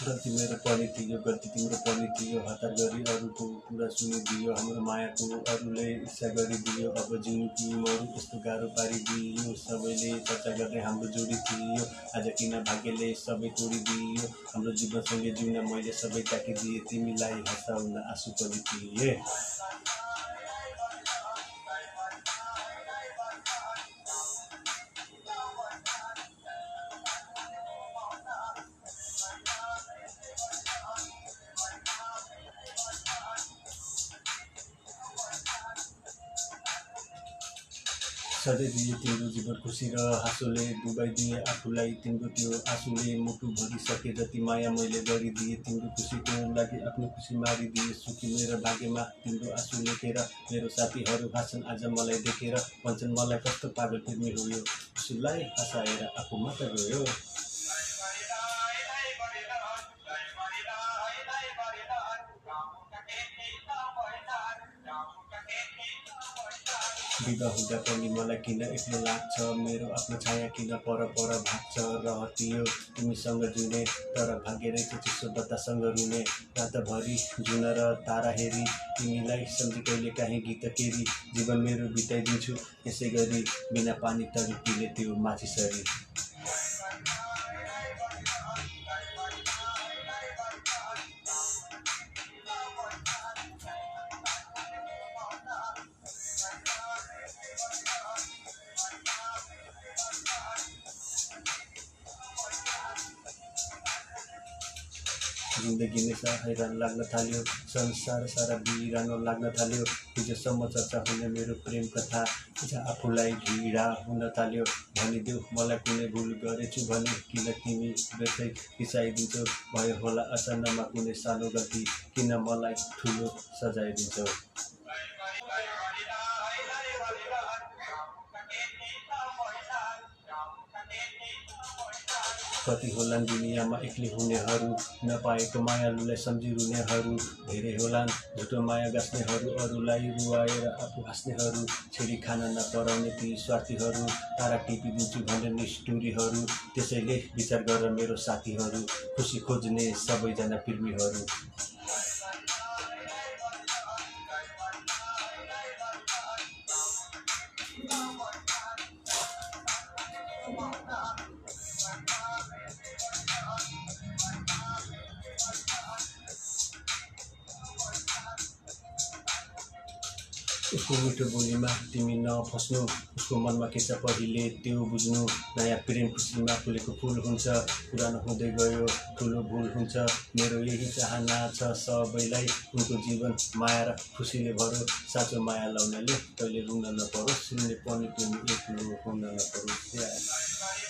गल्ती मेरो पनि थियो, गल्ती तिम्रो पनि थियो। हतार गरी अरूको कुरा सुनिदियो, हाम्रो मायाको अरूले इच्छा गरिदियो। अब जिउनु कि मरु यस्तो गाह्रो पारिदियो। सबैले चर्चा गर्ने हाम्रो जोडी थियो, आज किन भाग्यले सबै तोडिदियो। हाम्रो जीवनसँगै जिउन मैले सबै त्यागिदिएँ, तिमीलाई हँसाउन आँसु पनि थिए। सधैँ दिए तिम्रो जीवन खुसी र हाँसोले, डुबाइदिए आफूलाई तिम्रो त्यो आँसुले। मुटु भरिसके जति माया मैले गरिदिएँ, तिम्रो खुसीको लागि आफ्नो खुसी मारिदिए। सुखी मेरो भाग्यमा तिम्रो आँसु लेखेर, मेरो साथीहरू हाँस्छन् आज मलाई देखेर। भन्छन् मलाई कस्तो पागल प्रेमी हो यो, उसलाई हँसाएर आफू मात्र रोयो। विवाह हुँदा पनि मलाई किन एक्लो लाग्छ, मेरो आफ्नो छाया किन पर पर भाग्छ। रहतियो तिमीसँग जुने, तर भाग्य रहेछ चिसो बतासँग रुने। रातभरि जुन र तारा हेरी, तिमीलाई सम्झी कहिले काहीँ गीत केरी। जीवन मेरो बिताइदिन्छु यसै गरी, बिना पानी तडपिले त्यो माछिसरी। जिन्दगी नै हैरान लाग्न थाल्यो, संसार सारा बिरानो लाग्न थाल्यो। हिजोसम्म चर्चा हुने मेरो प्रेम कथा, आज आफूलाई घृणा हुन थाल्यो। भनिदेऊ मलाई कुनै भुल गरेछु भने, किन तिमी व्यथै रिसाइदिन्छौ। भयो होला अचानकमा कुनै सानो गल्ती, किन मलाई ठुलो सजाय दिन्छौ। कति होलान् दुनियाँमा एक्लै हुनेहरू, नपाएको मायालुलाई सम्झी रुनेहरू। धेरै होलान् झुटो माया गाँच्नेहरू, अरूलाई रुवाएर आफू हाँस्नेहरू। छेडी खान नपराउने ती स्वार्थीहरू, तारा टिपिदिन्छु भन्ने निष्ठुरीहरू। त्यसैले विचार गर मेरो साथीहरू, खुसी खोज्ने सबैजना प्रेमीहरू। उसको मिठो बोलीमा तिमी नफस्नु, उसको मनमा के छ पहिले त्यो बुझ्नु। नयाँ प्रेम खुसीमा फुलेको फुल हुन्छ, पुरानो हुँदै गयो ठुलो भुल हुन्छ। मेरो यही चाहना छ सबैलाई, उनको जीवन माया र खुसीले भरोस्। साँचो माया लाउनेले कहिले रुन नपरोस्, रुने पनि तिमी एक्लो हुन नपरोस्।